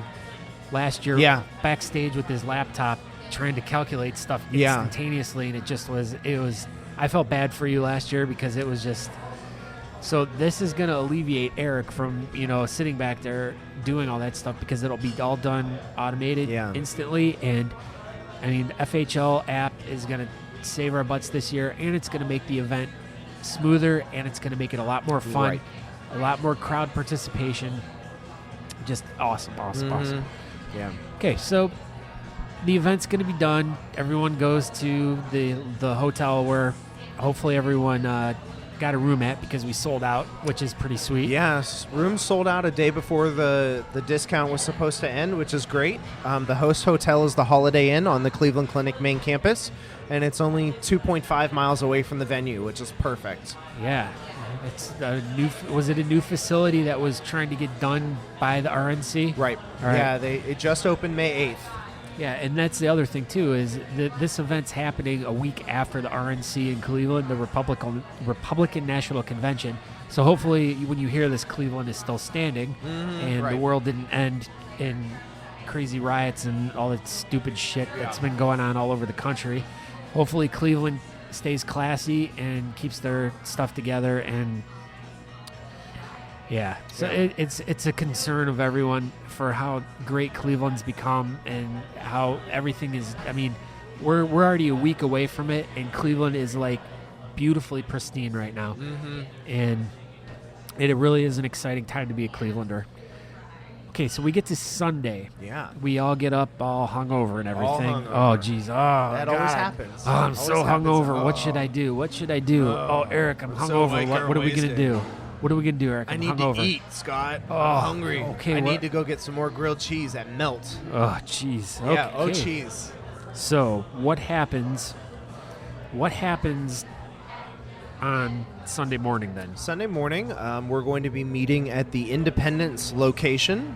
last year backstage with his laptop trying to calculate stuff instantaneously, and it was I felt bad for you last year because it was just. So this is going to alleviate Eric from, sitting back there doing all that stuff, because it'll be all done automated instantly. And I mean, the FHL app is going to save our butts this year, and it's going to make the event smoother, and it's going to make it a lot more fun, a lot more crowd participation. Just awesome. Yeah. Okay, so the event's going to be done. Everyone goes to the hotel where hopefully everyone got a room at, because we sold out, which is pretty sweet. Yes, rooms sold out a day before the discount was supposed to end, which is great. The host hotel is the Holiday Inn on the Cleveland Clinic main campus, and it's only 2.5 miles away from the venue, which is perfect. Yeah. It's was it a new facility that was trying to get done by the RNC? Right. All right. Yeah, it just opened May 8th. Yeah, and that's the other thing, too, is that this event's happening a week after the RNC in Cleveland, the Republican National Convention. So hopefully when you hear this, Cleveland is still standing, and the world didn't end in crazy riots and all that stupid shit that's been going on all over the country. Hopefully Cleveland stays classy and keeps their stuff together, and it's a concern of everyone for how great Cleveland's become and how everything is. I mean, we're already a week away from it, and Cleveland is like beautifully pristine right now, and it really is an exciting time to be a Clevelander. Okay, so we get to Sunday. Yeah. We all get up all hungover and everything. Hungover. Oh, geez. Oh, that always God. happens. Oh, I'm so hungover. What should I do? Oh, Eric, I'm hungover. What are we going to do? What are we going to do, Eric? I I'm need hungover. to eat, Scott. Oh, I'm hungry. Okay, I need to go get some more grilled cheese at Melt. Oh, jeez. Okay. Yeah, cheese. So, what happens on Sunday morning then? Sunday morning, we're going to be meeting at the Independence location.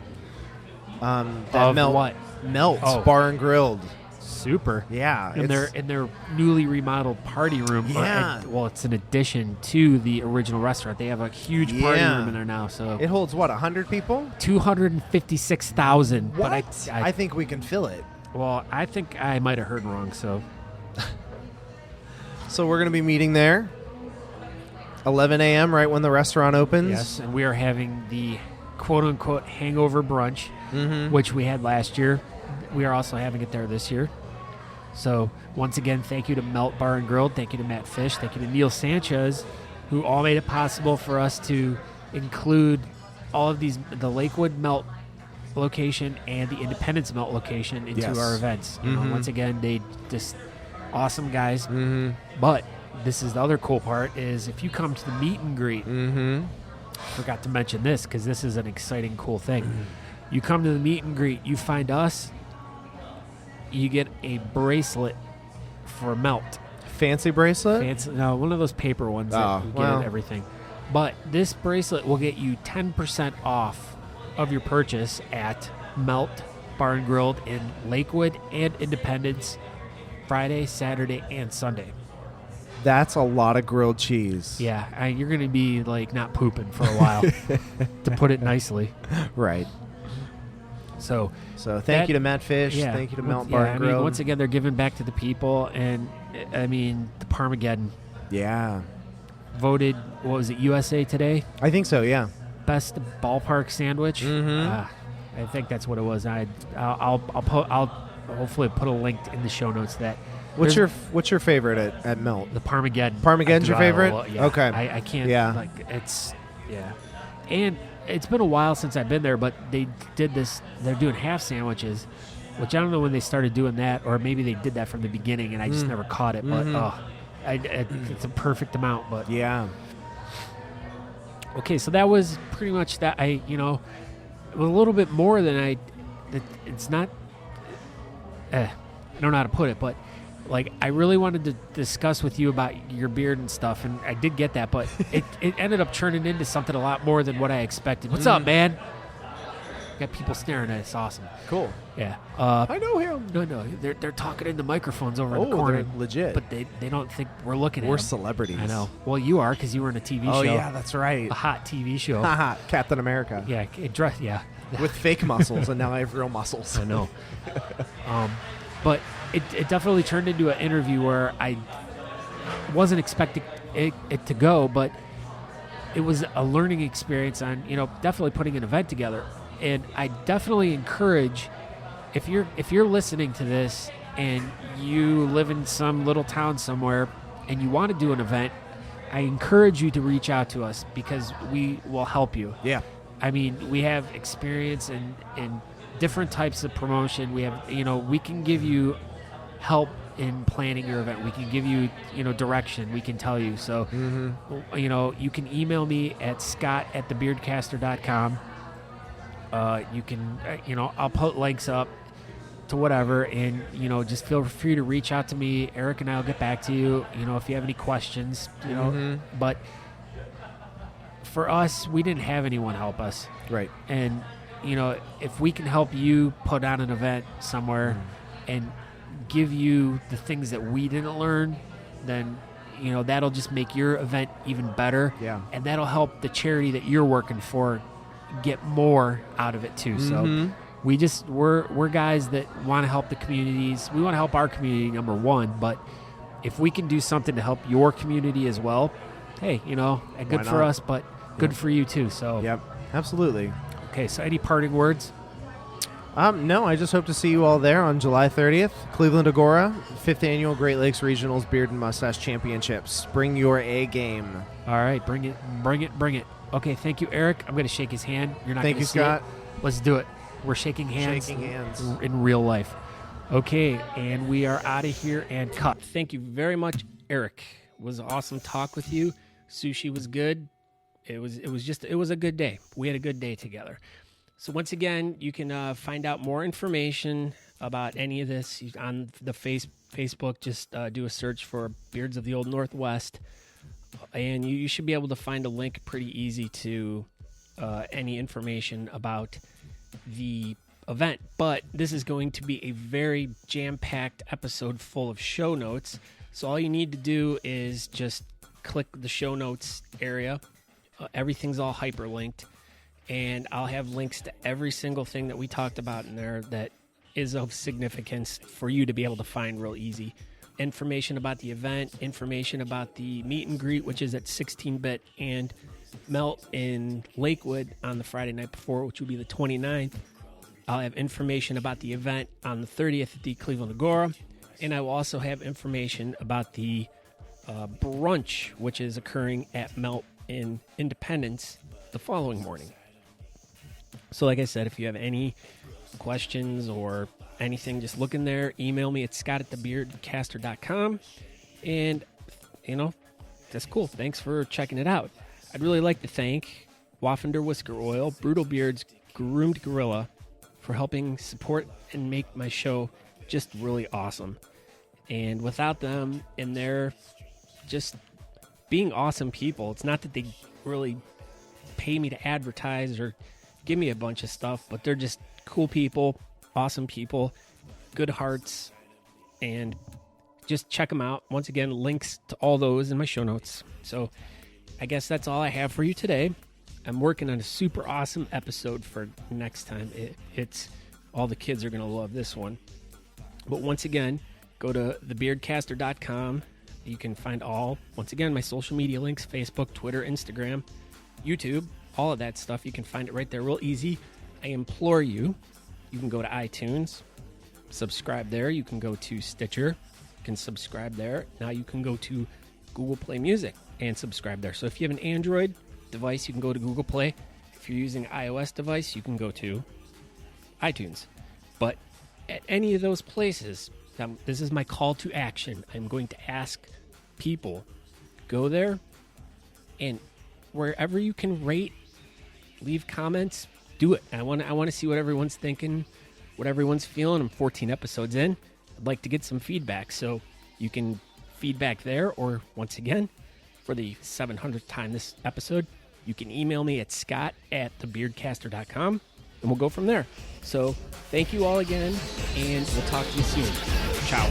Of Melt, what? Melt Oh. and Grilled. Super. Yeah. In their newly remodeled party room. Yeah. It's an addition to the original restaurant. They have a huge party room in there now. So it holds, 100 people? 256,000. What? But I think we can fill it. Well, I think I might have heard wrong. So we're going to be meeting there 11 a.m. right when the restaurant opens. yes, and we are having the quote-unquote hangover brunch, which we had last year. We are also having it there this year. So once again, thank you to Melt Bar and Grilled. Thank you to Matt Fish. Thank you to Neil Sanchez, who all made it possible for us to include all of the Lakewood Melt location and the Independence Melt location into our events. You know, once again, they just awesome guys. But this is the other cool part is if you come to the meet and greet, forgot to mention this because this is an exciting, cool thing. You come to the meet and greet, you find us, you get a bracelet for Melt. Fancy bracelet? No, one of those paper ones that you get at everything. But this bracelet will get you 10% off of your purchase at Melt Bar and Grilled in Lakewood and Independence Friday, Saturday, and Sunday. That's a lot of grilled cheese. Yeah, you're going to be like not pooping for a while, to put it nicely. Right. So thank you to Matt Fish. Yeah, Thank you to Melt Bar and Grilled. I mean, once again, they're giving back to the people, and I mean the Parmageddon. Yeah. Voted, what was it, USA Today? I think so. Yeah. Best ballpark sandwich. I think that's what it was. I'll hopefully put a link in the show notes. That what's your favorite at Melt? The Parmageddon. Parmageddon's your favorite? Yeah. Okay. I can't. Yeah. Like it's and it's been a while since I've been there, but they did this. They're doing half sandwiches, which I don't know when they started doing that, or maybe they did that from the beginning and I just never caught it. But it's a perfect amount. But yeah. Okay, so that was pretty much that. A little bit more than it's not. I don't know how to put it, but like I really wanted to discuss with you about your beard and stuff, and I did get that, but it ended up turning into something a lot more than what I expected. What's up, man? Got people staring at us. It's awesome. Cool. Yeah. I know him. No, they're talking into microphones over in the corner. They're legit. But they don't think we're looking at them. We're celebrities. I know. Well, you are because you were in a TV show. Oh, yeah, that's right. A hot TV show. Haha, Captain America. Yeah, yeah. With fake muscles, and now I have real muscles. I know. But it definitely turned into an interview where I wasn't expecting it to go, but it was a learning experience on, definitely putting an event together. And I definitely encourage, if you're listening to this and you live in some little town somewhere and you want to do an event, I encourage you to reach out to us because we will help you. Yeah. I mean, we have experience in different types of promotion. We have, we can give you help in planning your event. We can give you, direction. We can tell you. So, you can email me at scott@thebeardcaster.com. You can, I'll put links up to whatever, and, just feel free to reach out to me. Eric and I will get back to you, if you have any questions, But for us, we didn't have anyone help us. Right. And, if we can help you put on an event somewhere and give you the things that we didn't learn, then, that'll just make your event even better. Yeah. And that'll help the charity that you're working for get more out of it too. So we're guys that want to help the communities. We want to help our community, number one, but if we can do something to help your community as well, hey, good for us, but good for you too. So yep, absolutely. Okay, so any parting words? No, I just hope to see you all there on July 30th. Cleveland Agora, 5th Annual Great Lakes Regionals Beard and Mustache Championships. Bring your A game. All right, bring it. Okay, thank you, Eric. I'm going to shake his hand. You're not going to see Scott. it. Let's do it. We're shaking hands. Shaking hands. In real life. Okay, and we are out of here and cut. Thank you very much, Eric. It was an awesome talk with you. Sushi was good. It was a good day. We had a good day together. So once again, you can find out more information about any of this on the Facebook. Just do a search for Beards of the Old Northwest, and you should be able to find a link pretty easy to any information about the event. But this is going to be a very jam-packed episode full of show notes. So all you need to do is just click the show notes area. Everything's all hyperlinked, and I'll have links to every single thing that we talked about in there that is of significance for you to be able to find real easy. Information about the event, information about the meet and greet, which is at 16-bit and Melt in Lakewood on the Friday night before, which will be the 29th. I'll have information about the event on the 30th at the Cleveland Agora, and I will also have information about the brunch, which is occurring at Melt in Independence the following morning. So like I said, if you have any questions or anything, just look in there. Email me at scott@thebeardcaster.com. And, that's cool. Thanks for checking it out. I'd really like to thank Waffen Whisker Oil, Brutal Beard's Groomed Gorilla, for helping support and make my show just really awesome. And without them and their just being awesome people, it's not that they really pay me to advertise or give me a bunch of stuff, but they're just cool people, awesome people, good hearts, and just check them out. Once again, links to all those in my show notes. So I guess that's all I have for you today. I'm working on a super awesome episode for next time. It's all the kids are going to love this one. But once again, go to thebeardcaster.com. You can find once again, my social media links, Facebook, Twitter, Instagram, YouTube, all of that stuff. You can find it right there real easy. I implore you, you can go to iTunes, subscribe there. You can go to Stitcher, you can subscribe there. Now you can go to Google Play Music and subscribe there. So if you have an Android device, you can go to Google Play. If you're using an iOS device, you can go to iTunes. But at any of those places, this is my call to action. I'm going to ask people, go there, and wherever you can rate, leave comments, do it. I want to see what everyone's thinking, what everyone's feeling. I'm 14 episodes in. I'd like to get some feedback, so you can feedback there, or once again, for the 700th time this episode, you can email me at scott@thebeardcaster.com, and we'll go from there. So thank you all again, and we'll talk to you soon. Ciao.